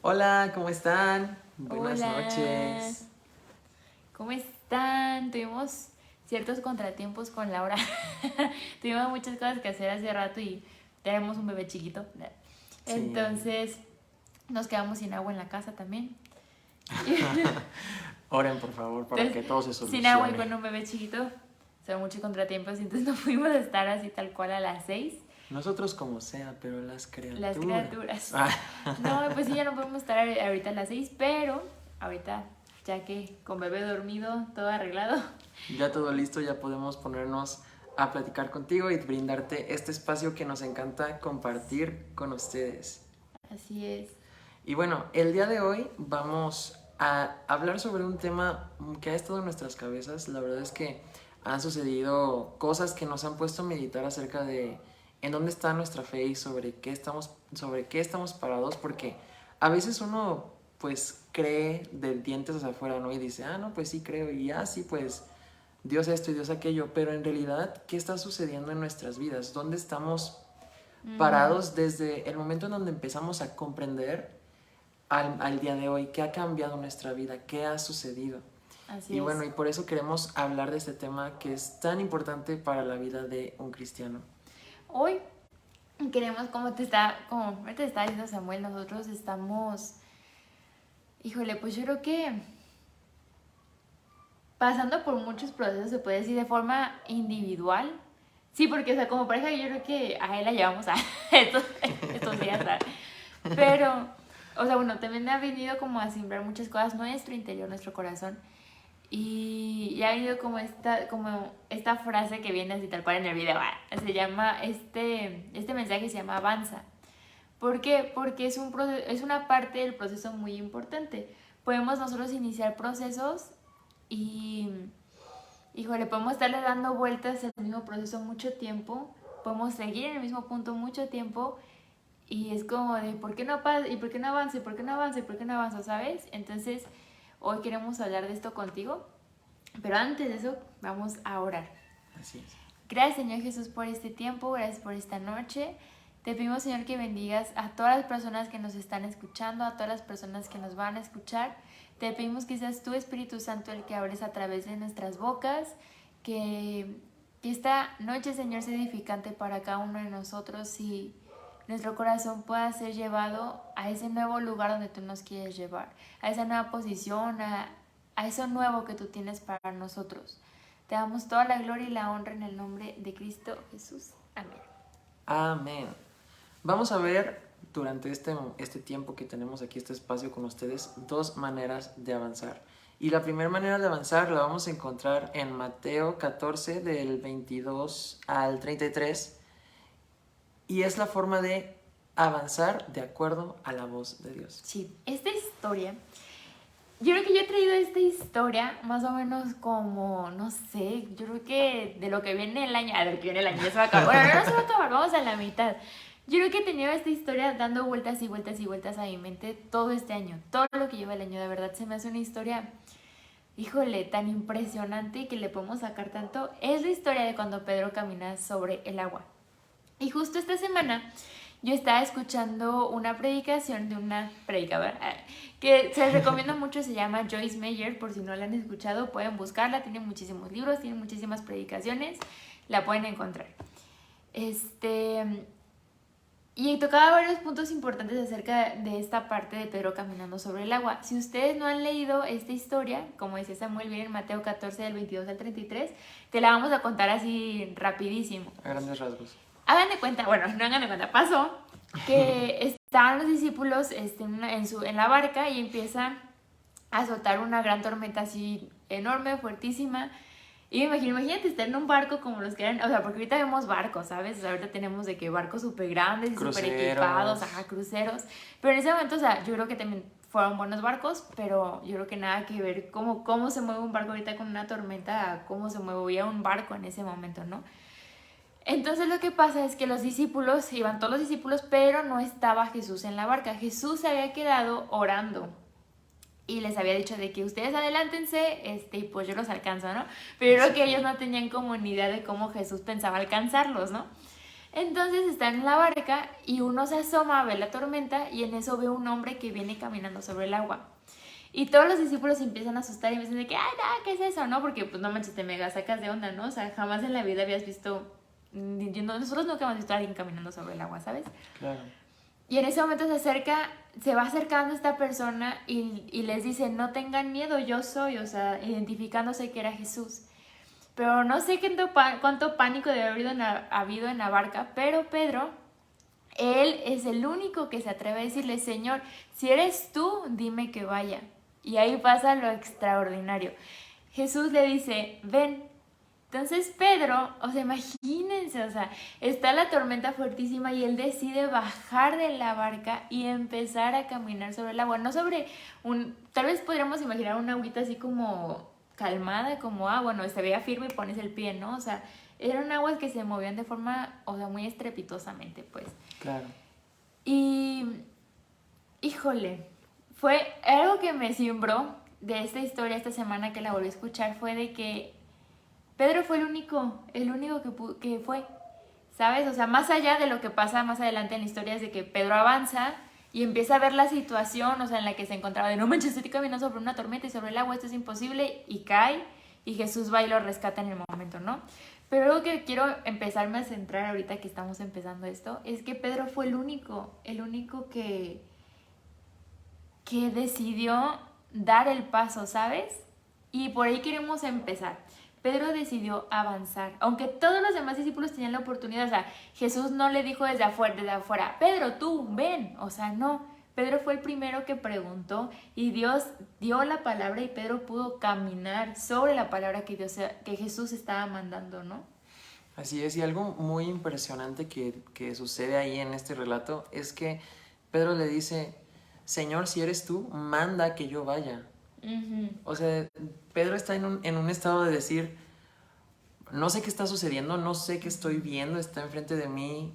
Hola, ¿cómo están? Buenas Hola, noches. ¿cómo están? Tuvimos ciertos contratiempos con Laura. Tuvimos muchas cosas que hacer hace rato y tenemos un bebé chiquito. Sí. Entonces nos quedamos sin agua en la casa también. Oren, por favor, para Entonces, que todo se sin agua y solucione. con un bebé chiquito, son muchos contratiempos. Entonces no pudimos estar así tal cual a las 6. Nosotros como sea, pero las Las criaturas. criaturas. Ah, No, pues sí, ya no podemos estar ahorita a las 6, pero ahorita, ya que con bebé dormido, todo arreglado. ya todo listo, ya podemos ponernos a platicar contigo y brindarte este espacio que nos encanta compartir con ustedes. Así es. Y bueno, el día de hoy vamos a hablar sobre un tema que ha estado en nuestras cabezas. La verdad es que han sucedido cosas que nos han puesto a meditar acerca de en dónde está nuestra fe y sobre qué estamos parados, porque a veces uno pues cree de dientes hacia afuera, ¿no? Y dice, no, pues sí creo, y sí, pues Dios esto y Dios aquello, pero en realidad, ¿qué está sucediendo en nuestras vidas? ¿Dónde estamos Ujú. parados desde el momento en donde empezamos a comprender al día de hoy? ¿Qué ha cambiado nuestra vida? ¿Qué ha sucedido? Así Y bueno, es. y por eso queremos hablar de este tema que es tan importante para la vida de un cristiano. Hoy queremos, como ahorita te está diciendo Samuel, nosotros estamos, híjole, pues yo creo que pasando por muchos procesos, se puede decir de forma individual. Sí, porque, o sea, como pareja yo creo que a él la llevamos a estos días, ¿sabes? Pero, o sea, bueno, también ha venido como a sembrar muchas cosas nuestro interior, nuestro corazón. Y ha venido como esta frase que viene así tal cual en el video. Se llama, este mensaje se llama avanza. ¿Por qué? Porque es una parte del proceso muy importante. Podemos nosotros iniciar procesos y, híjole, podemos estarle dando vueltas al mismo proceso mucho tiempo, podemos seguir en el mismo punto mucho tiempo y es como de, ¿por qué no pasa? ¿Y por qué no avanza? ¿Y por qué no avanza? ¿Y por qué no avanza? ¿Sabes? Entonces, hoy queremos hablar de esto contigo, pero antes de eso, vamos a orar. Así es. Gracias, Señor Jesús, por este tiempo, gracias por esta noche. Te pedimos, Señor, que bendigas a todas las personas que nos están escuchando, a todas las personas que nos van a escuchar. Te pedimos que seas tú, Espíritu Santo, el que hables a través de nuestras bocas, que, que esta noche, Señor, sea edificante para cada uno de nosotros y nuestro corazón pueda ser llevado a ese nuevo lugar donde tú nos quieres llevar, a esa nueva posición, a eso nuevo que tú tienes para nosotros. Te damos toda la gloria y la honra en el nombre de Cristo Jesús. Amén. Amén. Vamos a ver durante este tiempo que tenemos aquí, este espacio con ustedes, dos maneras de avanzar. Y la primera manera de avanzar la vamos a encontrar en Mateo 14 del 22 al 33 y es la forma de avanzar de acuerdo a la voz de Dios. Sí, esta historia, yo creo que yo he traído esta historia más o menos como, no sé, yo creo que de lo que viene el año, de lo que viene el año ya se va a acabar. Bueno, no se va a acabar, vamos a la mitad. Yo creo que he tenido esta historia dando vueltas y vueltas y vueltas a mi mente todo este año, todo lo que lleva el año, de verdad se me hace una historia, híjole, tan impresionante y que le podemos sacar tanto. Es la historia de cuando Pedro camina sobre el agua. Y justo esta semana yo estaba escuchando una predicación de una predicadora que se les recomiendo mucho, se llama Joyce Meyer, por si no la han escuchado pueden buscarla, tiene muchísimos libros, tiene muchísimas predicaciones, la pueden encontrar. Y tocaba varios puntos importantes acerca de esta parte de Pedro caminando sobre el agua. Si ustedes no han leído esta historia, como decía Samuel, viene en Mateo 14 del 22 al 33, te la vamos a contar así rapidísimo. A grandes rasgos. Hagan de cuenta, bueno, no hagan de cuenta, pasó que estaban los discípulos en la barca y empieza a azotar una gran tormenta así enorme, fuertísima. Y imagínate estar en un barco como los que eran, o sea, porque ahorita vemos barcos, ¿sabes? O sea, ahorita tenemos de que barcos súper grandes y súper equipados, Cruceros. ajá, cruceros. Pero en ese momento, o sea, yo creo que también fueron buenos barcos, pero yo creo que nada que ver cómo se mueve un barco ahorita con una tormenta, a cómo se movía un barco en ese momento, ¿no? Entonces lo que pasa es que los discípulos, iban todos los discípulos, pero no estaba Jesús en la barca. Jesús se había quedado orando y les había dicho de que ustedes adelántense y pues yo los alcanzo, ¿no? Pero yo creo que ellos no tenían como ni idea de cómo Jesús pensaba alcanzarlos, ¿no? Entonces están en la barca y uno se asoma a ver la tormenta y en eso ve un hombre que viene caminando sobre el agua. Y todos los discípulos se empiezan a asustar y me dicen de que, ay, no, ¿qué es eso? ¿No? Porque pues no manches, te mega sacas de onda, ¿no? O sea, jamás en la vida habías visto, nosotros nunca hemos visto a alguien caminando sobre el agua, ¿sabes? Claro. Y en ese momento se va acercando esta persona y les dice, no tengan miedo, yo soy, o sea, identificándose que era Jesús. Pero no sé cuánto pánico debe haber habido en la barca, pero Pedro, él es el único que se atreve a decirle, Señor, si eres tú, dime que vaya. Y ahí pasa lo extraordinario. Jesús le dice, ven. Entonces Pedro, o sea, imagínense, o sea, está la tormenta fuertísima y él decide bajar de la barca y empezar a caminar sobre el agua. No sobre tal vez podríamos imaginar una agüita así como calmada, como, bueno, se veía firme y pones el pie, ¿no? O sea, eran aguas que se movían de forma, o sea, muy estrepitosamente, pues. Claro. Y, híjole, fue algo que me cimbró de esta historia esta semana que la volví a escuchar, fue de que Pedro fue el único que fue, ¿sabes? O sea, más allá de lo que pasa más adelante en la historia es de que Pedro avanza y empieza a ver la situación, o sea, en la que se encontraba de no manches, estoy caminando sobre una tormenta y sobre el agua, esto es imposible, y cae, y Jesús va y lo rescata en el momento, ¿no? Pero algo que quiero empezarme a centrar ahorita que estamos empezando esto, es que Pedro fue el único que decidió dar el paso, ¿sabes? Y por ahí queremos empezar. Pedro decidió avanzar, aunque todos los demás discípulos tenían la oportunidad, o sea, Jesús no le dijo desde afuera, Pedro, tú, ven, o sea, no, Pedro fue el primero que preguntó y Dios dio la palabra y Pedro pudo caminar sobre la palabra que Jesús estaba mandando, ¿no? Así es, y algo muy impresionante que sucede ahí en este relato es que Pedro le dice, Señor, si eres tú, manda que yo vaya. Uh-huh. O sea, Pedro está en un estado de decir, no sé qué está sucediendo, no sé qué estoy viendo, está enfrente de mí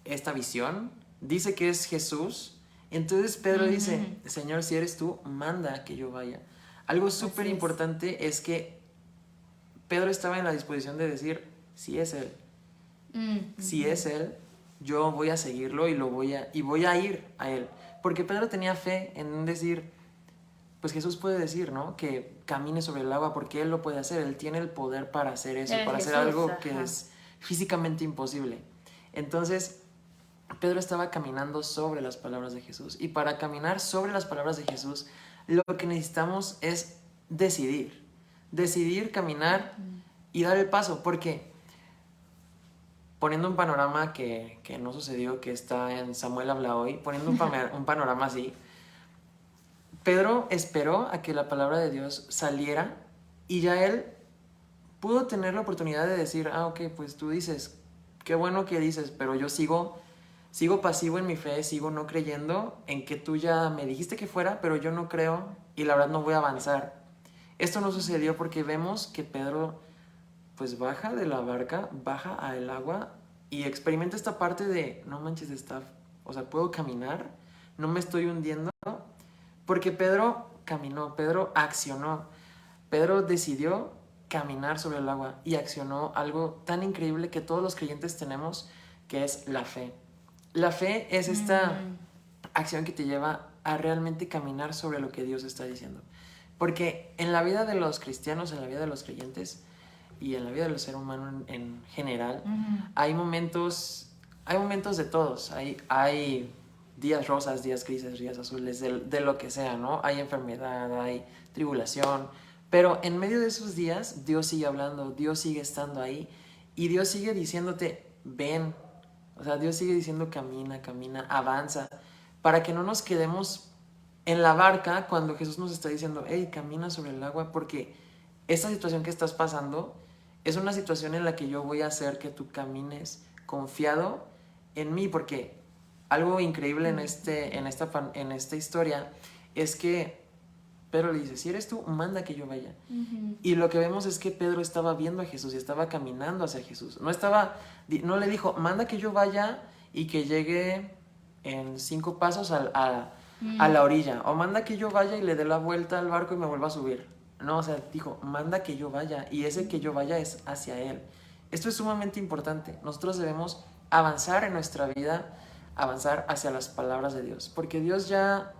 esta visión, dice que es Jesús, entonces Pedro dice, Señor, si eres tú, manda que yo vaya. Algo súper importante es que Pedro estaba en la disposición de decir, si es Él, si es Él, yo voy a seguirlo y voy a ir a Él, porque Pedro tenía fe en decir, pues Jesús puede decir, ¿no? Que camine sobre el agua porque Él lo puede hacer. Él tiene el poder para hacer eso, para hacer algo que es físicamente imposible. Entonces, Pedro estaba caminando sobre las palabras de Jesús. Y para caminar sobre las palabras de Jesús, lo que necesitamos es decidir. Decidir, caminar y dar el paso. Porque, poniendo un panorama que no sucedió, que está en Samuel habla hoy, poniendo un panorama así, Pedro esperó a que la palabra de Dios saliera y ya él pudo tener la oportunidad de decir, ok, pues tú dices, qué bueno que dices, pero yo sigo pasivo en mi fe, sigo no creyendo en que tú ya me dijiste que fuera, pero yo no creo y la verdad no voy a avanzar. Esto no sucedió porque vemos que Pedro pues baja de la barca, baja al agua y experimenta esta parte de, no manches, o sea, puedo caminar, no me estoy hundiendo. Porque Pedro caminó, Pedro accionó, Pedro decidió caminar sobre el agua y accionó algo tan increíble que todos los creyentes tenemos, que es la fe. La fe es esta acción que te lleva a realmente caminar sobre lo que Dios está diciendo. Porque en la vida de los cristianos, en la vida de los creyentes y en la vida del ser humano en general, hay momentos de todos, hay días rosas, días grises, días azules, de lo que sea, ¿no? Hay enfermedad, hay tribulación, pero en medio de esos días Dios sigue hablando, Dios sigue estando ahí y Dios sigue diciéndote, ven, o sea, Dios sigue diciendo camina, avanza, para que no nos quedemos en la barca cuando Jesús nos está diciendo, hey, camina sobre el agua, porque esta situación que estás pasando es una situación en la que yo voy a hacer que tú camines confiado en mí, porque algo increíble en esta historia es que Pedro le dice, si eres tú, manda que yo vaya. Y lo que vemos es que Pedro estaba viendo a Jesús y estaba caminando hacia Jesús. No le dijo, manda que yo vaya y que llegue en 5 pasos a la orilla. O manda que yo vaya y le dé la vuelta al barco y me vuelva a subir. No, o sea, dijo, manda que yo vaya. Y ese que yo vaya es hacia Él. Esto es sumamente importante. Nosotros debemos avanzar en nuestra vida, avanzar hacia las palabras de Dios. Porque Dios ya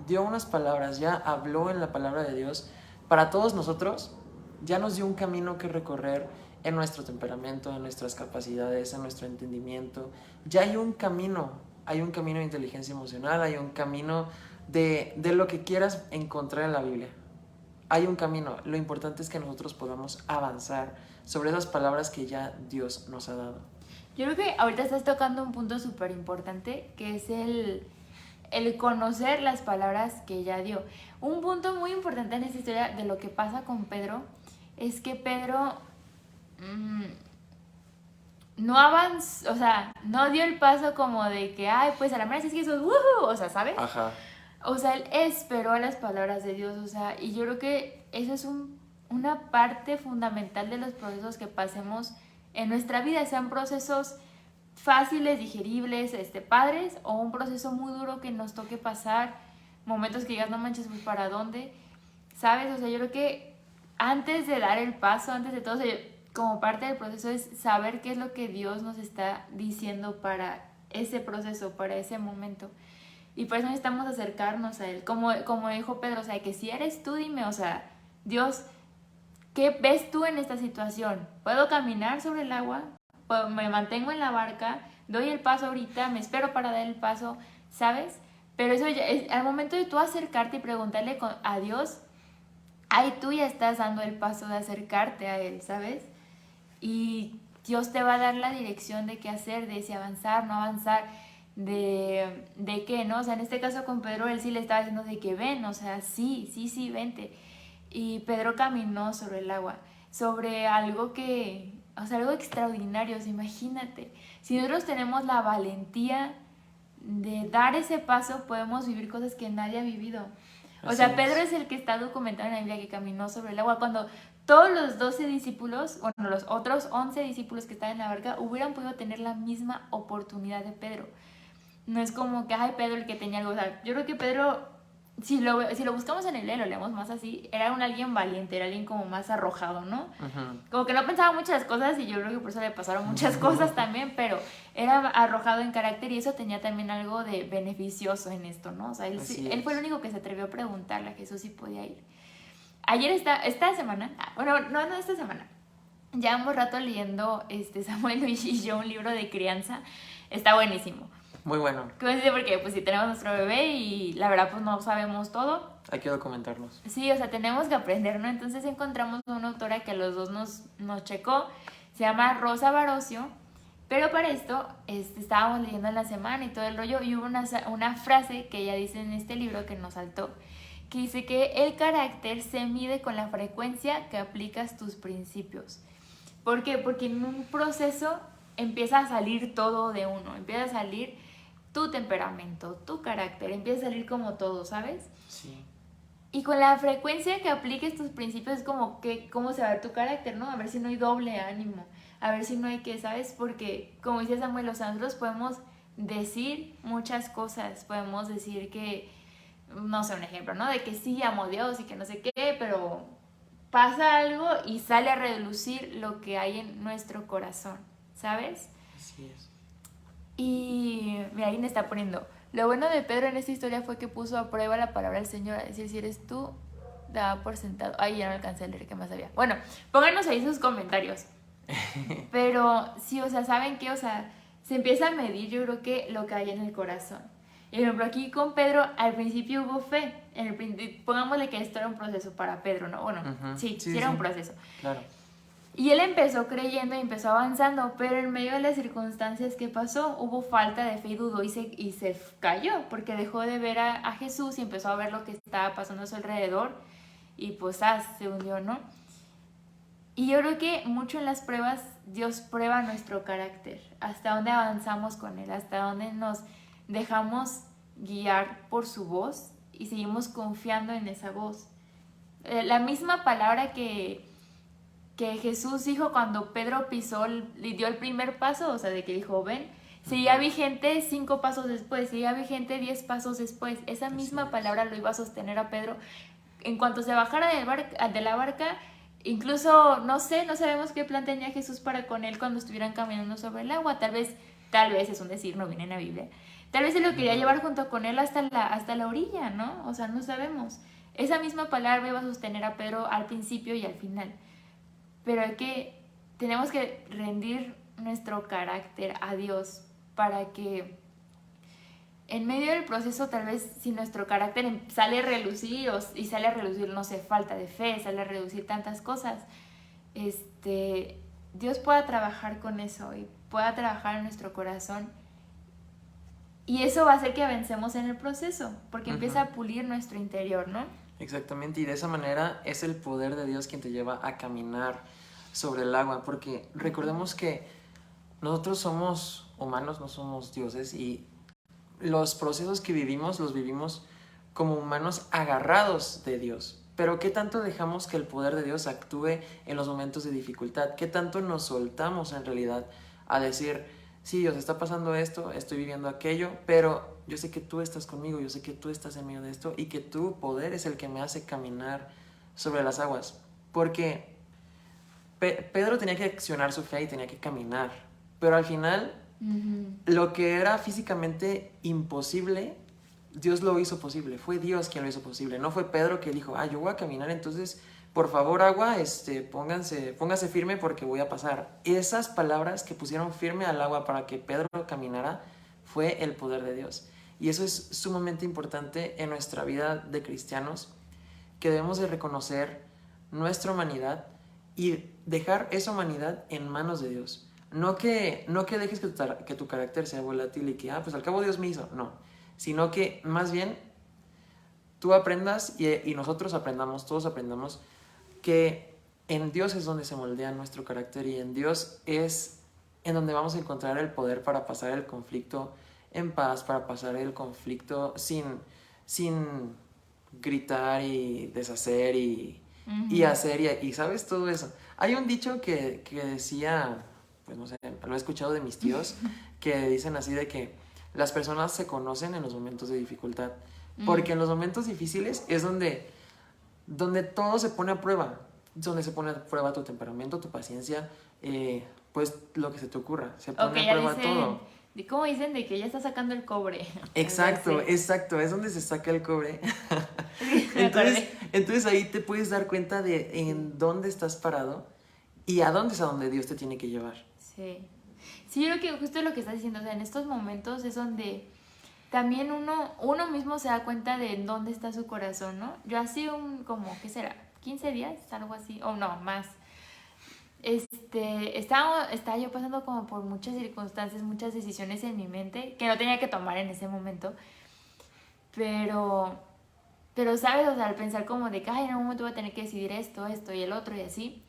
dio unas palabras, ya habló en la palabra de Dios para todos nosotros, ya nos dio un camino que recorrer en nuestro temperamento, en nuestras capacidades, en nuestro entendimiento. Ya hay un camino de inteligencia emocional, hay un camino de lo que quieras encontrar en la Biblia. Hay un camino, lo importante es que nosotros podamos avanzar sobre esas palabras que ya Dios nos ha dado. Yo creo que ahorita estás tocando un punto súper importante, que es el conocer las palabras que ya dio. Un punto muy importante en esta historia de lo que pasa con Pedro es que Pedro no avanzó, o sea, no dio el paso como de que, ay, pues a la mera es que eso es ¡woohoo! O sea, ¿sabes? Ajá. O sea, él esperó a las palabras de Dios, o sea, y yo creo que eso es una parte fundamental de los procesos que pasemos en nuestra vida, sean procesos fáciles, digeribles, padres, o un proceso muy duro que nos toque pasar, momentos que digas, no manches, pues ¿para dónde? ¿Sabes? O sea, yo creo que antes de dar el paso, antes de todo, o sea, como parte del proceso es saber qué es lo que Dios nos está diciendo para ese proceso, para ese momento. Y por eso necesitamos acercarnos a Él. Como dijo Pedro, o sea, que si eres tú, dime, o sea, Dios, ¿qué ves tú en esta situación? ¿Puedo caminar sobre el agua? ¿Me mantengo en la barca? ¿Doy el paso ahorita? ¿Me espero para dar el paso? ¿Sabes? Pero eso ya es, al momento de tú acercarte y preguntarle a Dios, ahí tú ya estás dando el paso de acercarte a Él, ¿sabes? Y Dios te va a dar la dirección de qué hacer, de si avanzar, no avanzar, de qué, ¿no? O sea, en este caso con Pedro, él sí le estaba diciendo de que ven, o sea, sí, vente. Y Pedro caminó sobre el agua, sobre algo que, o sea, algo extraordinario, o sea, imagínate. Si nosotros tenemos la valentía de dar ese paso, podemos vivir cosas que nadie ha vivido. O sea, Pedro es el que está documentado en la Biblia que caminó sobre el agua. Cuando todos los 12 discípulos, bueno, los otros 11 discípulos que estaban en la barca, hubieran podido tener la misma oportunidad de Pedro. No es como que, ay, Pedro el que tenía algo. O sea, yo creo que Pedro, si lo buscamos en el lo leemos más así, era alguien valiente, era alguien como más arrojado, ¿no? Uh-huh. Como que no pensaba muchas cosas y yo creo que por eso le pasaron muchas cosas también, pero era arrojado en carácter y eso tenía también algo de beneficioso en esto, ¿no? O sea, él fue el único que se atrevió a preguntarle a Jesús si podía ir. Ayer esta semana, bueno, no esta semana, llevamos rato leyendo Samuel y yo un libro de crianza, está buenísimo. Muy bueno. Porque pues si tenemos nuestro bebé y la verdad pues no sabemos todo. Hay que documentarnos. Sí, o sea, tenemos que aprender, ¿no? Entonces encontramos una autora que a los dos nos checó, se llama Rosa Barocio, pero para esto estábamos leyendo en la semana y todo el rollo y hubo una frase que ella dice en este libro que nos saltó, que dice que el carácter se mide con la frecuencia que aplicas tus principios. ¿Por qué? Porque en un proceso empieza a salir todo de uno, empieza a salir tu temperamento, tu carácter, empieza a salir como todo, ¿sabes? Sí. Y con la frecuencia que apliques tus principios es como que cómo se va a ver tu carácter, ¿no? A ver si no hay doble ánimo, a ver si no hay que, ¿sabes? Porque, como dice Samuel, nosotros podemos decir muchas cosas, podemos decir que, no sé, un ejemplo, ¿no? De que sí, amo a Dios y que no sé qué, pero pasa algo y sale a relucir lo que hay en nuestro corazón, ¿sabes? Así es. Y mira, alguien está poniendo, lo bueno de Pedro en esta historia fue que puso a prueba la palabra del Señor, es decir, si eres tú, daba por sentado. Ay, ya no alcancé a leer, ¿qué más había? Bueno, pónganos ahí sus comentarios. Pero sí, o sea, ¿saben qué? O sea, se empieza a medir, yo creo que lo que hay en el corazón. Y por ejemplo, aquí con Pedro, al principio hubo fe. Pongámosle que esto era un proceso para Pedro, ¿no? Bueno, sí era un proceso. Claro. Y él empezó creyendo y empezó avanzando, pero en medio de las circunstancias que pasó, hubo falta de fe y dudó y se cayó, porque dejó de ver a Jesús y empezó a ver lo que estaba pasando a su alrededor y pues se hundió, ¿no? Y yo creo que mucho en las pruebas Dios prueba nuestro carácter, hasta dónde avanzamos con Él, hasta dónde nos dejamos guiar por su voz y seguimos confiando en esa voz. La misma palabra que Jesús dijo cuando Pedro pisó, le dio el primer paso, o sea, de que dijo, ven, seguía vigente 5 pasos después, seguía vigente 10 pasos después. Esa misma palabra lo iba a sostener a Pedro. En cuanto se bajara de la barca, incluso, no sé, no sabemos qué plan tenía Jesús para con él cuando estuvieran caminando sobre el agua. Tal vez tal vez, es un decir, no viene en la Biblia, tal vez se lo quería llevar junto con él hasta la orilla, ¿no? O sea, no sabemos. Esa misma palabra iba a sostener a Pedro al principio y al final. Pero tenemos que rendir nuestro carácter a Dios para que en medio del proceso, tal vez si nuestro carácter sale a relucir y sale a relucir, no sé, falta de fe, sale a relucir tantas cosas, Dios pueda trabajar con eso y pueda trabajar en nuestro corazón. Y eso va a hacer que avancemos en el proceso, porque empieza a pulir nuestro interior, ¿no? Exactamente, y de esa manera es el poder de Dios quien te lleva a caminar sobre el agua, porque recordemos que nosotros somos humanos, no somos dioses, y los procesos que vivimos los vivimos como humanos agarrados de Dios. Pero ¿qué tanto dejamos que el poder de Dios actúe en los momentos de dificultad? ¿Qué tanto nos soltamos en realidad a decir, sí, Dios, está pasando esto, estoy viviendo aquello, pero yo sé que tú estás conmigo, yo sé que tú estás en medio de esto y que tu poder es el que me hace caminar sobre las aguas? Porque Pedro tenía que accionar su fe y tenía que caminar, pero al final lo que era físicamente imposible, Dios lo hizo posible. Fue Dios quien lo hizo posible. No fue Pedro que dijo, yo voy a caminar, entonces por favor agua, póngase firme porque voy a pasar. Esas palabras que pusieron firme al agua para que Pedro caminara fue el poder de Dios. Y eso es sumamente importante en nuestra vida de cristianos, que debemos de reconocer nuestra humanidad y dejar esa humanidad en manos de Dios. No que dejes que tu carácter sea volátil y que, pues al cabo Dios me hizo. No, sino que más bien tú aprendas y nosotros aprendamos, todos aprendamos que en Dios es donde se moldea nuestro carácter y en Dios es en donde vamos a encontrar el poder para pasar el conflicto en paz, para pasar el conflicto sin gritar y deshacer y hacer y sabes todo eso. Hay un dicho que decía, pues no sé, lo he escuchado de mis tíos, que dicen así de que las personas se conocen en los momentos de dificultad, porque en los momentos difíciles es donde todo se pone a prueba, donde se pone a prueba tu temperamento, tu paciencia, pues lo que se te ocurra, se pone a prueba todo. ¿Cómo dicen? De que ya está sacando el cobre. Exacto, es donde se saca el cobre. Entonces ahí te puedes dar cuenta de en dónde estás parado y a dónde es a donde Dios te tiene que llevar. Sí, yo creo que justo lo que estás diciendo, o sea, en estos momentos es donde también uno mismo se da cuenta de en dónde está su corazón, ¿no? Yo hace ¿qué será? 15 días, algo así, o no, más. Estaba yo pasando como por muchas circunstancias, muchas decisiones en mi mente que no tenía que tomar en ese momento, pero sabes, o sea, al pensar como de que en algún momento voy a tener que decidir esto y el otro y así,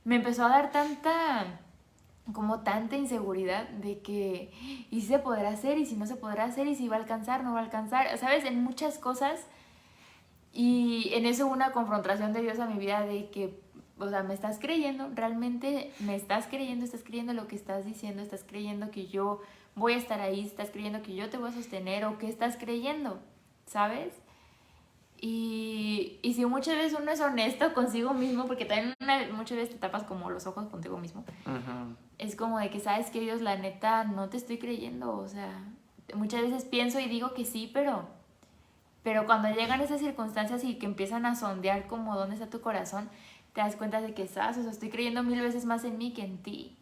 me empezó a dar tanta inseguridad de que y si se podrá hacer y si no se podrá hacer y si va a alcanzar, no va a alcanzar, sabes, en muchas cosas. Y en eso una confrontación de Dios a mi vida de que, o sea, ¿me estás creyendo? ¿Realmente me estás creyendo? ¿Estás creyendo lo que estás diciendo? ¿Estás creyendo que yo voy a estar ahí? ¿Estás creyendo que yo te voy a sostener? ¿O qué estás creyendo? ¿Sabes? Y si muchas veces uno es honesto consigo mismo, porque también muchas veces te tapas como los ojos contigo mismo, es como de que sabes que Dios, la neta, no te estoy creyendo, o sea, muchas veces pienso y digo que sí, pero cuando llegan esas circunstancias y que empiezan a sondear como dónde está tu corazón, te das cuenta de que o sea, estoy creyendo 1000 veces más en mí que en ti.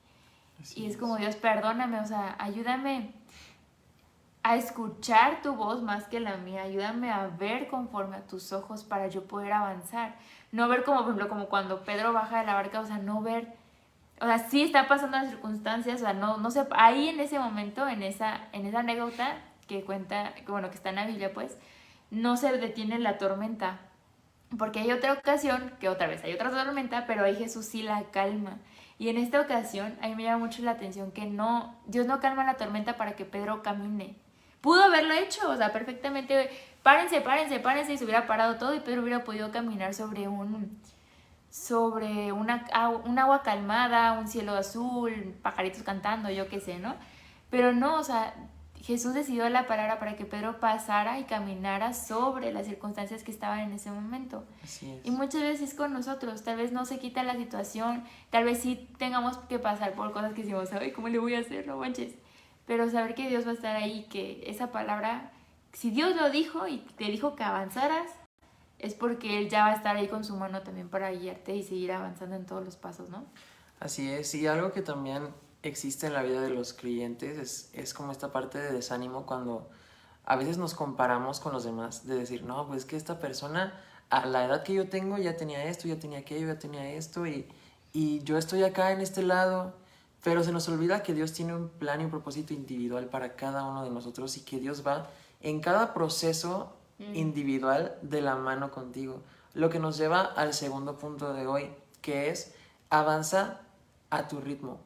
Así y es como, Dios, perdóname, o sea, ayúdame a escuchar tu voz más que la mía, ayúdame a ver conforme a tus ojos para yo poder avanzar. No ver como, por ejemplo, como cuando Pedro baja de la barca, o sea, no ver, o sea, sí está pasando las circunstancias, o sea, no sé, ahí en ese momento, en esa anécdota que cuenta, bueno, que está en la Biblia, pues, no se detiene la tormenta, porque hay otra ocasión, que otra vez hay otra tormenta, pero ahí Jesús sí la calma. Y en esta ocasión, a mí me llama mucho la atención que Dios no calma la tormenta para que Pedro camine. Pudo haberlo hecho, o sea, perfectamente, párense, y se hubiera parado todo y Pedro hubiera podido caminar sobre un agua calmada, un cielo azul, pajaritos cantando, yo qué sé, ¿no? Pero no, o sea, Jesús decidió la palabra para que Pedro pasara y caminara sobre las circunstancias que estaban en ese momento. Así es. Y muchas veces con nosotros, tal vez no se quita la situación, tal vez sí tengamos que pasar por cosas que decimos, ay, ¿cómo le voy a hacer? No manches. pero saber que Dios va a estar ahí, que esa palabra, si Dios lo dijo y te dijo que avanzaras, es porque Él ya va a estar ahí con su mano también para guiarte y seguir avanzando en todos los pasos, ¿no? Así es, y algo que también existe en la vida de los creyentes es como esta parte de desánimo cuando a veces nos comparamos con los demás, de decir, no, pues que esta persona a la edad que yo tengo ya tenía esto, ya tenía aquello, ya tenía esto, y yo estoy acá en este lado, pero se nos olvida que Dios tiene un plan y un propósito individual para cada uno de nosotros y que Dios va en cada proceso individual de la mano contigo. Lo que nos lleva al segundo punto de hoy, que es avanza a tu ritmo.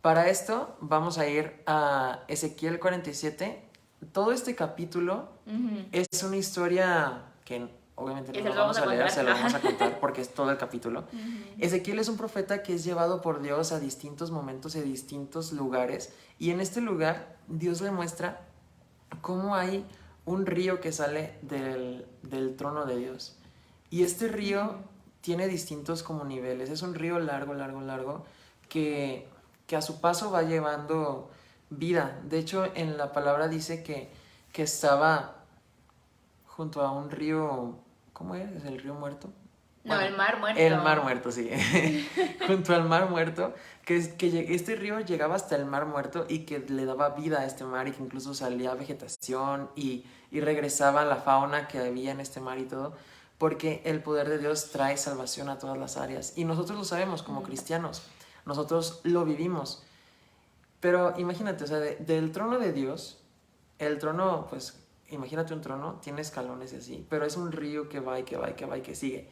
Para esto vamos a ir a Ezequiel 47. Todo este capítulo es una historia que obviamente no lo vamos a leer, se lo vamos a contar porque es todo el capítulo. Ezequiel es un profeta que es llevado por Dios a distintos momentos y a distintos lugares, y en este lugar Dios le muestra cómo hay un río que sale del trono de Dios. Y este río tiene distintos como niveles. Es un río largo, largo, largo, que a su paso va llevando vida. De hecho, en la palabra dice que estaba junto a un río, ¿cómo es? ¿El río muerto? No, bueno, el mar muerto. El mar muerto, sí. Junto al mar muerto, que este río llegaba hasta el mar muerto y que le daba vida a este mar, y que incluso salía vegetación y regresaba la fauna que había en este mar y todo, porque el poder de Dios trae salvación a todas las áreas. Y nosotros lo sabemos como cristianos, nosotros lo vivimos. Pero imagínate, o sea, del trono de Dios, el trono, pues imagínate un trono, tiene escalones y así, pero es un río que va y que va y que va y que sigue.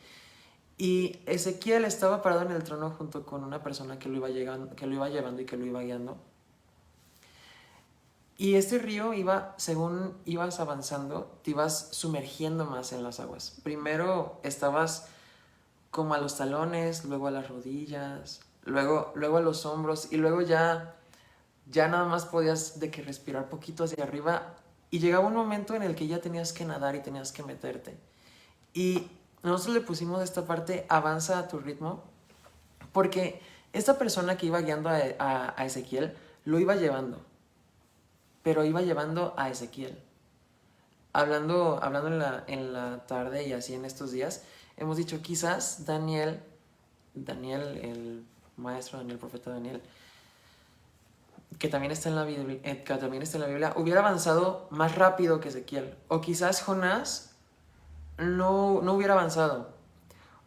Y Ezequiel estaba parado en el trono junto con una persona que lo iba llevando y que lo iba guiando. Y este río iba, según ibas avanzando, te ibas sumergiendo más en las aguas. Primero estabas como a los talones, luego a las rodillas, luego a los hombros, y luego ya nada más podías de que respirar poquito hacia arriba, y llegaba un momento en el que ya tenías que nadar y tenías que meterte. Y nosotros le pusimos esta parte, avanza a tu ritmo, porque esta persona que iba guiando a Ezequiel lo iba llevando, pero iba llevando a Ezequiel. Hablando en la tarde y así en estos días, hemos dicho quizás Daniel, el maestro Daniel, el profeta Daniel, que también está en la Biblia, hubiera avanzado más rápido que Ezequiel. O quizás Jonás no hubiera avanzado.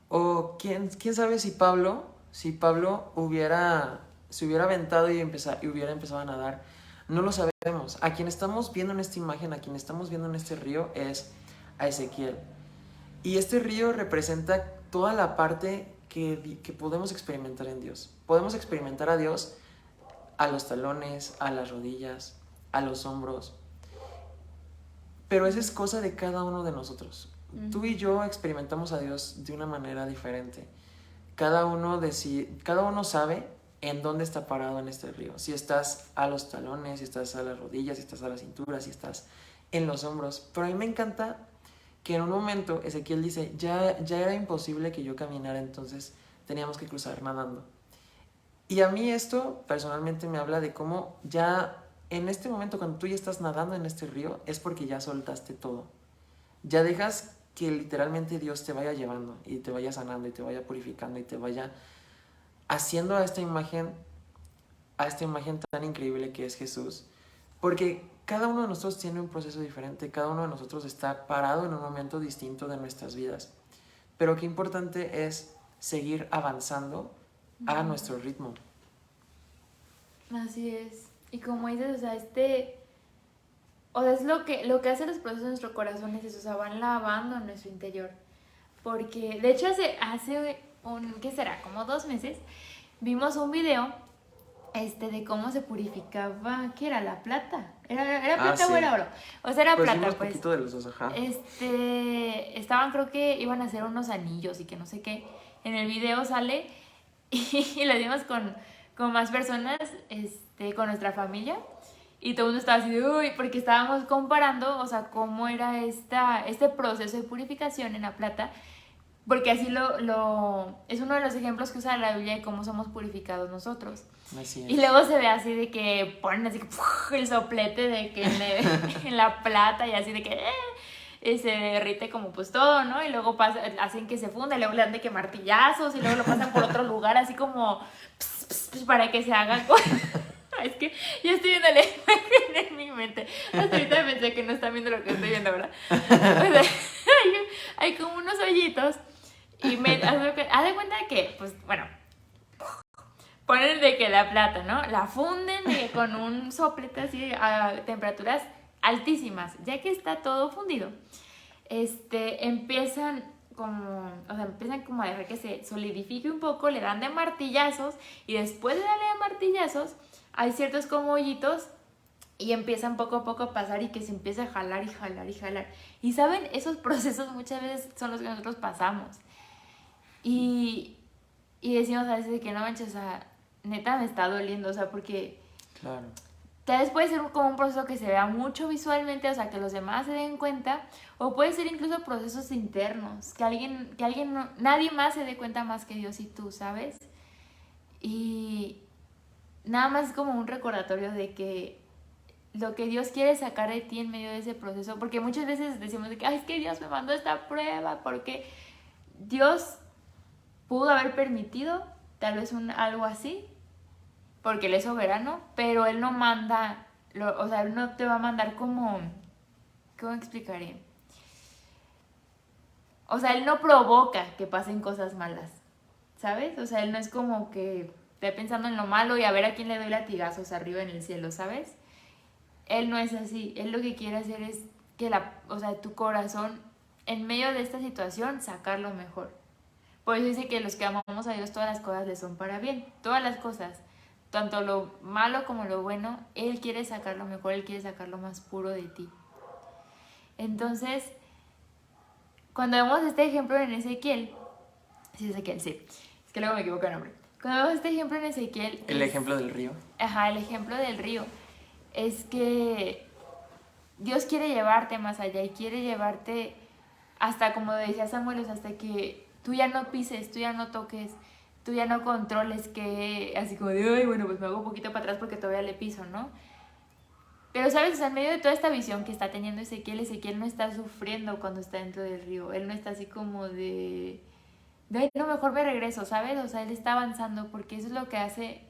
O quién sabe si Pablo se hubiera aventado y hubiera empezado a nadar. No lo sabemos. A quien estamos viendo en esta imagen, a quien estamos viendo en este río, es a Ezequiel. Y este río representa toda la parte que podemos experimentar en Dios. Podemos experimentar a Dios a los talones, a las rodillas, a los hombros. Pero esa es cosa de cada uno de nosotros. Tú y yo experimentamos a Dios de una manera diferente. Cada uno sabe en dónde está parado en este río. Si estás a los talones, si estás a las rodillas, si estás a la cintura, si estás en los hombros. Pero a mí me encanta que en un momento Ezequiel dice, ya era imposible que yo caminara, entonces teníamos que cruzar nadando. Y a mí esto personalmente me habla de cómo ya en este momento, cuando tú ya estás nadando en este río, es porque ya soltaste todo. Ya dejas que literalmente Dios te vaya llevando y te vaya sanando y te vaya purificando y te vaya haciendo a esta imagen tan increíble que es Jesús. Porque cada uno de nosotros tiene un proceso diferente, cada uno de nosotros está parado en un momento distinto de nuestras vidas. Pero qué importante es seguir avanzando a nuestro ritmo. Así es. Y como dices, o sea, es lo que hace los procesos de nuestro corazón, es eso, o sea, van lavando nuestro interior. Porque, de hecho, ¿qué será? Como 2 meses, vimos un video de cómo se purificaba, ¿qué era? ¿La plata? ¿Era plata o era oro? O sea, era pues plata, un poquito de los dos, ajá. Estaban, creo que iban a hacer unos anillos y que no sé qué. En el video sale y lo vimos con más personas, con nuestra familia. Y todo el mundo estaba así de, uy, porque estábamos comparando, o sea, cómo era este proceso de purificación en la plata Porque así es uno de los ejemplos que usa la Biblia de cómo somos purificados nosotros. Así Y es. luego se ve así de que ponen así que ¡puf! El soplete de que en la plata y así de que y se derrite como pues todo, ¿no? Y luego hacen que se funda y luego le dan de que martillazos y luego lo pasan por otro lugar así como para que se haga. Es que yo estoy viendo la imagen en mi mente. Hasta ahorita pensé que no están viendo lo que estoy viendo, ¿verdad? O sea, hay como unos hoyitos y haz de cuenta que, pues, bueno, ponen de que la plata, ¿no? La funden con un soplete así a temperaturas altísimas. Ya que está todo fundido, empiezan como a dejar que se solidifique un poco, le dan de martillazos y después de darle de martillazos hay ciertos como hoyitos y empiezan poco a poco a pasar y que se empieza a jalar y jalar y jalar. Y saben, esos procesos muchas veces son los que nosotros pasamos. Y, y decimos a veces de que no manches, o sea, neta me está doliendo, o sea, porque Claro. tal vez puede ser como un proceso que se vea mucho visualmente, o sea, que los demás se den cuenta, o puede ser incluso procesos internos, nadie más se dé cuenta más que Dios y tú, ¿sabes? Y nada más es como un recordatorio de que lo que Dios quiere sacar de ti en medio de ese proceso, porque muchas veces decimos de que, ay, es que Dios me mandó esta prueba, porque Dios pudo haber permitido tal vez algo así, porque Él es soberano, pero Él no manda, o sea, Él no te va a mandar como, ¿cómo explicaré? O sea, Él no provoca que pasen cosas malas, ¿sabes? O sea, Él no es como que esté pensando en lo malo y a ver a quién le doy latigazos arriba en el cielo, ¿sabes? Él no es así. Él lo que quiere hacer es que tu corazón, en medio de esta situación, sacar lo mejor. Por eso dice que los que amamos a Dios, todas las cosas le son para bien. Todas las cosas, tanto lo malo como lo bueno, Él quiere sacar lo mejor, Él quiere sacar lo más puro de ti. Entonces, cuando vemos este ejemplo en Ezequiel, sí, Ezequiel, sí, es que luego me equivoco el nombre. Cuando vemos este ejemplo en Ezequiel... El ejemplo del río. Ajá, el ejemplo del río. Es que Dios quiere llevarte más allá y quiere llevarte hasta, como decía Samuel, hasta que tú ya no pises, tú ya no toques, tú ya no controles, que así como de, ay, bueno, pues me hago un poquito para atrás porque todavía le piso, ¿no? Pero, ¿sabes? O sea, en medio de toda esta visión que está teniendo Ezequiel no está sufriendo cuando está dentro del río. Él no está así como ay, no, mejor me regreso, ¿sabes? O sea, él está avanzando porque eso es lo que hace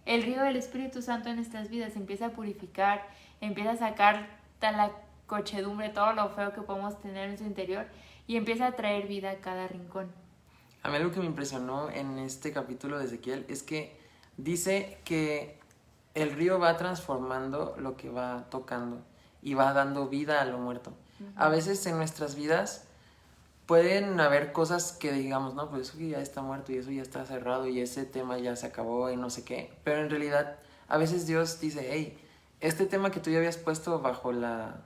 el río del Espíritu Santo en nuestras vidas. Empieza a purificar, empieza a sacar toda la cochedumbre, todo lo feo que podemos tener en su interior y empieza a traer vida a cada rincón. A mí algo que me impresionó en este capítulo de Ezequiel es que dice que el río va transformando lo que va tocando y va dando vida a lo muerto. A veces en nuestras vidas pueden haber cosas que digamos, no, pues eso ya está muerto y eso ya está cerrado y ese tema ya se acabó y no sé qué. Pero en realidad a veces Dios dice, hey, este tema que tú ya habías puesto bajo la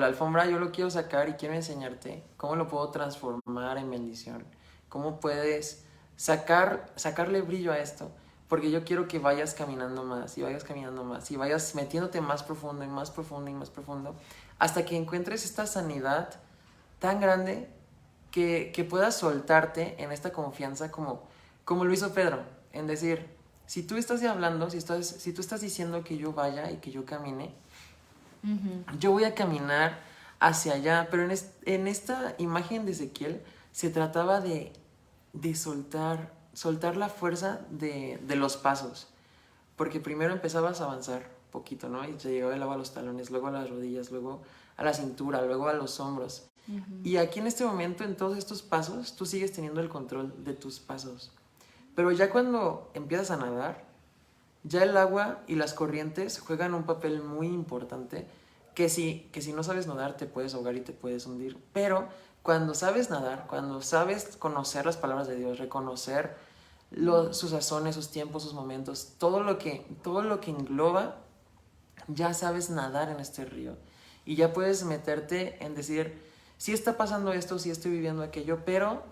alfombra, yo lo quiero sacar y quiero enseñarte cómo lo puedo transformar en bendición. Cómo puedes sacarle brillo a esto. Porque yo quiero que vayas caminando más y vayas caminando más y vayas metiéndote más profundo y más profundo y más profundo hasta que encuentres esta sanidad tan grande que puedas soltarte en esta confianza como lo hizo Pedro, en decir, si tú estás hablando, si tú estás diciendo que yo vaya y que yo camine, yo voy a caminar hacia allá, pero en esta imagen de Ezequiel se trataba de soltar la fuerza de los pasos, porque primero empezabas a avanzar poquito, ¿no? Y te llegaba el agua a los talones, luego a las rodillas, luego a la cintura, luego a los hombros. Y aquí en este momento, en todos estos pasos, tú sigues teniendo el control de tus pasos. Pero ya cuando empiezas a nadar, ya el agua y las corrientes juegan un papel muy importante, que si no sabes nadar te puedes ahogar y te puedes hundir. Pero cuando sabes nadar, cuando sabes conocer las palabras de Dios, reconocer sus sazones, sus tiempos, sus momentos, todo lo que engloba, ya sabes nadar en este río. Y ya puedes meterte en decir, sí está pasando esto, sí estoy viviendo aquello, pero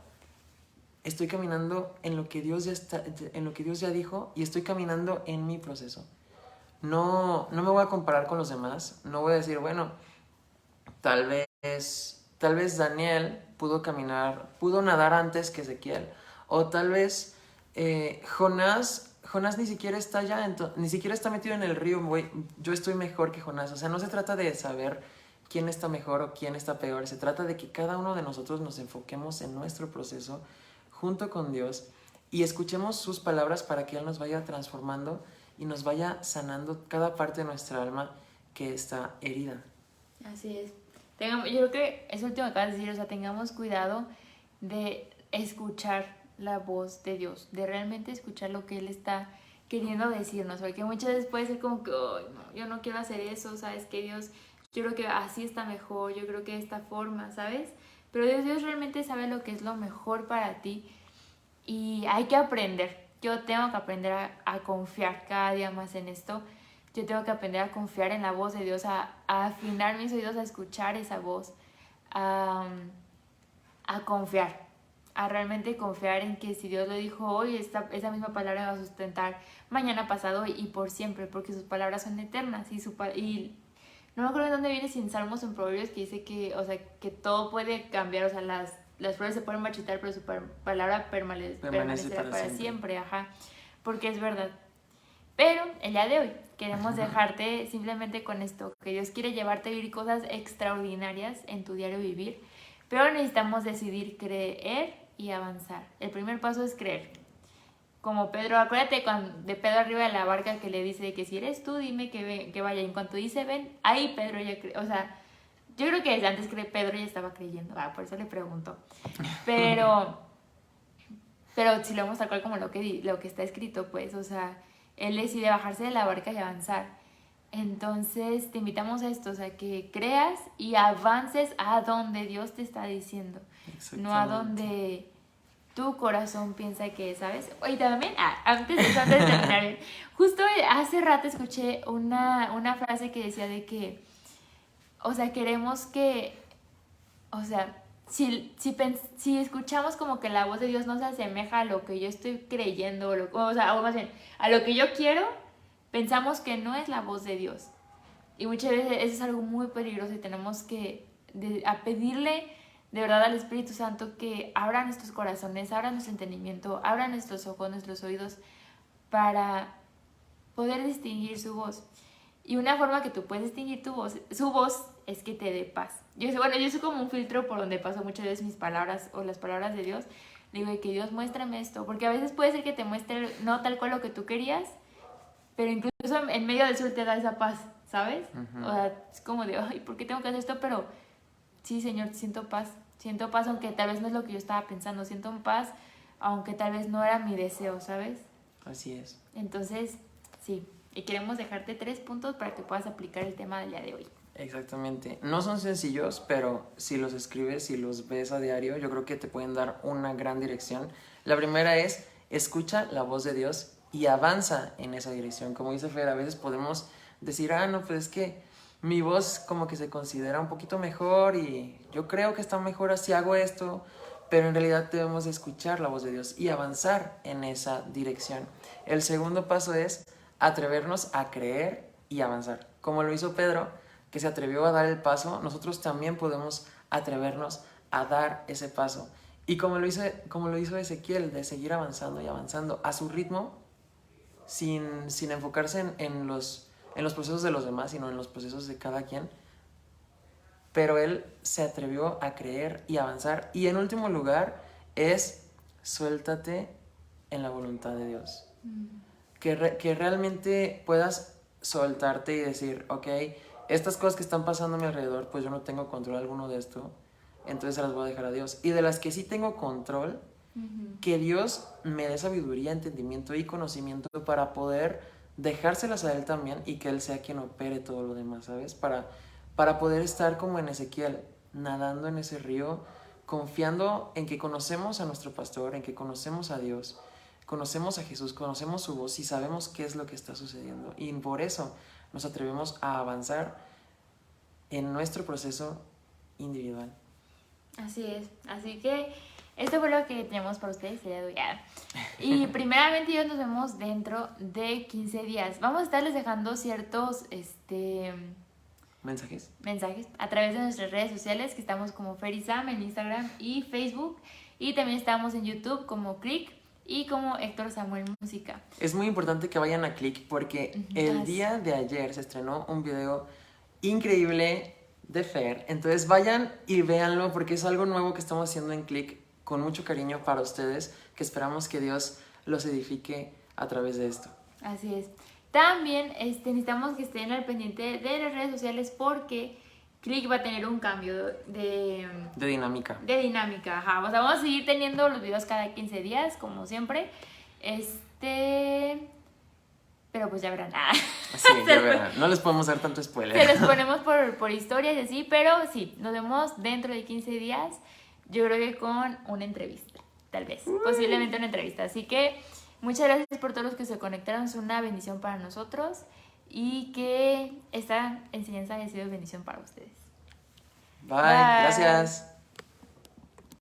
estoy caminando en lo que Dios ya dijo y estoy caminando en mi proceso. No me voy a comparar con los demás, no voy a decir, bueno, tal tal vez Daniel pudo nadar antes que Ezequiel. O tal vez Jonás ni siquiera está allá, ni siquiera está metido en el río, güey. Yo estoy mejor que Jonás. O sea, no se trata de saber quién está mejor o quién está peor. Se trata de que cada uno de nosotros nos enfoquemos en nuestro proceso junto con Dios y escuchemos sus palabras para que Él nos vaya transformando y nos vaya sanando cada parte de nuestra alma que está herida. Así es. Yo creo que es último que acabas de decir, o sea, tengamos cuidado de escuchar la voz de Dios, de realmente escuchar lo que Él está queriendo decirnos, porque muchas veces puede ser como que, oh, no, yo no quiero hacer eso, ¿sabes qué, Dios? Yo creo que así está mejor, yo creo que de esta forma, ¿sabes? Pero Dios realmente sabe lo que es lo mejor para ti y hay que aprender. Yo tengo que aprender a confiar cada día más en esto. Yo tengo que aprender a confiar en la voz de Dios, a afinar mis oídos, a escuchar esa voz, a confiar, a realmente confiar en que si Dios lo dijo hoy, esa misma palabra va a sustentar mañana, pasado y por siempre, porque sus palabras son eternas. Y no me acuerdo de dónde viene, si en Salmos o en Proverbios, que dice que, o sea, que todo puede cambiar, o sea, las flores se pueden marchitar, pero su palabra permanecerá para siempre, ajá, porque es verdad. Pero el día de hoy queremos dejarte simplemente con esto, que Dios quiere llevarte a vivir cosas extraordinarias en tu diario vivir, pero necesitamos decidir creer y avanzar. El primer paso es creer. Como Pedro, acuérdate de Pedro arriba de la barca que le dice que si eres tú, dime que vaya. Y en cuanto dice ven, ahí Pedro ya cree. O sea, yo creo que antes Pedro ya estaba creyendo, por eso le pregunto. Pero si lo vemos tal cual como lo que está escrito, pues, o sea, él decide bajarse de la barca y avanzar. Entonces te invitamos a esto, o sea, que creas y avances a donde Dios te está diciendo, no a donde tu corazón piensa que, ¿sabes? Y también, antes de terminar, justo hace rato escuché una frase que decía de que, o sea, queremos que, o sea, si escuchamos como que la voz de Dios no se asemeja a lo que yo estoy creyendo, o más bien, a lo que yo quiero, pensamos que no es la voz de Dios. Y muchas veces eso es algo muy peligroso y tenemos que a pedirle de verdad al Espíritu Santo que abra nuestros corazones, abra nuestro entendimiento, abra nuestros ojos, nuestros oídos para poder distinguir su voz. Y una forma que tú puedes distinguir su voz es que te dé paz. Yo soy como un filtro por donde paso muchas veces mis palabras o las palabras de Dios. Digo que Dios muéstrame esto, porque a veces puede ser que te muestre no tal cual lo que tú querías, pero incluso en medio del sur te da esa paz, ¿sabes? Uh-huh. O sea, es como de, ay, ¿por qué tengo que hacer esto? Pero sí, Señor, siento paz, aunque tal vez no es lo que yo estaba pensando, siento paz, aunque tal vez no era mi deseo, ¿sabes? Así es. Entonces, sí, y queremos dejarte 3 puntos para que puedas aplicar el tema del día de hoy. Exactamente. No son sencillos, pero si los escribes, si los ves a diario, yo creo que te pueden dar una gran dirección. La primera es, escucha la voz de Dios y avanza en esa dirección. Como dice Fer, a veces podemos decir, no, pues es que mi voz como que se considera un poquito mejor y yo creo que está mejor así hago esto, pero en realidad debemos escuchar la voz de Dios y avanzar en esa dirección. El segundo paso es atrevernos a creer y avanzar. Como lo hizo Pedro, que se atrevió a dar el paso, nosotros también podemos atrevernos a dar ese paso. Y como lo hizo Ezequiel, de seguir avanzando y avanzando a su ritmo, sin enfocarse en los procesos de los demás, sino en los procesos de cada quien. Pero él se atrevió a creer y avanzar. Y en último lugar es suéltate en la voluntad de Dios. Que realmente puedas soltarte y decir, ok, estas cosas que están pasando a mi alrededor, pues yo no tengo control alguno de esto, entonces se las voy a dejar a Dios. Y de las que sí tengo control, que Dios me dé sabiduría, entendimiento y conocimiento para poder dejárselas a Él también y que Él sea quien opere todo lo demás, ¿sabes? Para poder estar como en Ezequiel, nadando en ese río, confiando en que conocemos a nuestro pastor, en que conocemos a Dios, conocemos a Jesús, conocemos su voz y sabemos qué es lo que está sucediendo. Y por eso nos atrevemos a avanzar en nuestro proceso individual. Así es. Así que esto fue lo que tenemos para ustedes. Y primeramente ya nos vemos dentro de 15 días. Vamos a estarles dejando ciertos mensajes a través de nuestras redes sociales, que estamos como Ferisam en Instagram y Facebook, y también estamos en YouTube como Click y como Héctor Samuel Música. Es muy importante que vayan a Click porque el día de ayer se estrenó un video increíble de Fer, entonces vayan y véanlo porque es algo nuevo que estamos haciendo en Click con mucho cariño para ustedes, que esperamos que Dios los edifique a través de esto. Así es. También necesitamos que estén al pendiente de las redes sociales porque Click va a tener un cambio de dinámica. De dinámica, ajá. O sea, vamos a seguir teniendo los videos cada 15 días, como siempre. Pero pues ya verán. Sí, ya verán. No les podemos dar tanto spoiler. Se los ponemos por historias y así, pero sí, nos vemos dentro de 15 días. Yo creo que con una entrevista, tal vez. Posiblemente una entrevista. Así que muchas gracias por todos los que se conectaron. Es una bendición para nosotros y que esta enseñanza haya sido bendición para ustedes. Bye. Gracias.